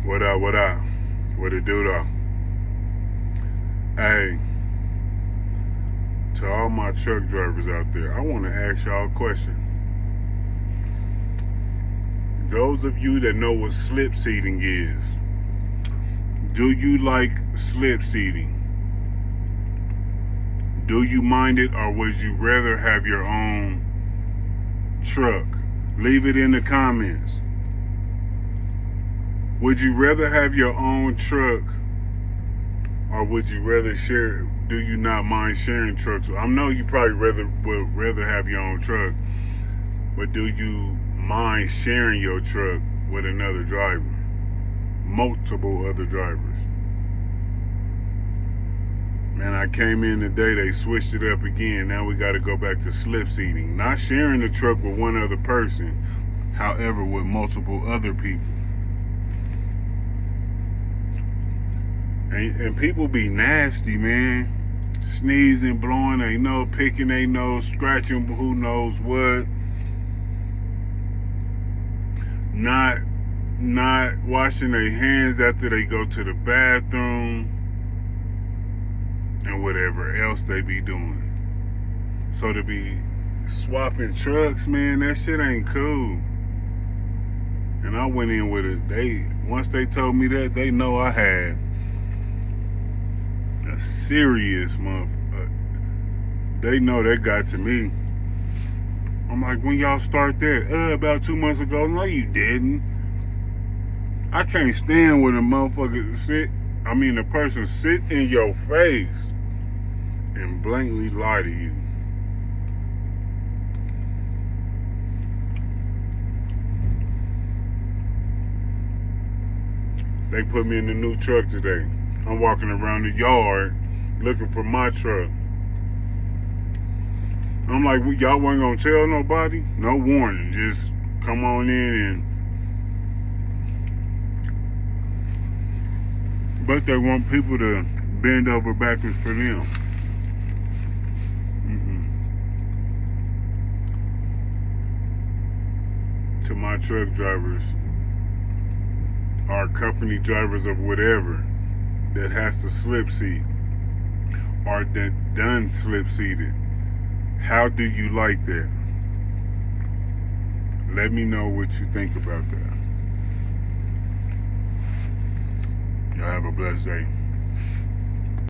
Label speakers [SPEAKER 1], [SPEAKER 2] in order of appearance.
[SPEAKER 1] What up, what up? What it do though? Hey, to all my truck drivers out there, I want to ask y'all a question. Those of you that know what slip seating is, do you like slip seating? Do you mind it, or would you rather have your own truck? Leave it in the comments. Would you rather have your own truck, or would you rather share? Do you not mind sharing trucks? I know you probably would rather have your own truck, but do you mind sharing your truck with another driver? Multiple other drivers. Man, I came in today, they switched it up again. Now we got to go back to slip seating. Not sharing the truck with one other person, however, with multiple other people. And people be nasty, man. Sneezing, blowing their nose, picking their nose, scratching who knows what. Not washing their hands after they go to the bathroom. And whatever else they be doing. So to be swapping trucks, man, that shit ain't cool. And I went in with it. Once they told me that, they know I had a serious they know that got to me. I'm like, when y'all start that? About 2 months ago. No, you didn't. I can't stand when a motherfucker the person sit in your face and blatantly lie to you. They put me in the new truck today. I'm walking around the yard looking for my truck. I'm like, y'all weren't gonna tell nobody? No warning, just come on in but they want people to bend over backwards for them. To my truck drivers, our company drivers of whatever that has to slip seat or that done slip seated, how do you like that? Let me know what you think about that. Y'all have a blessed day.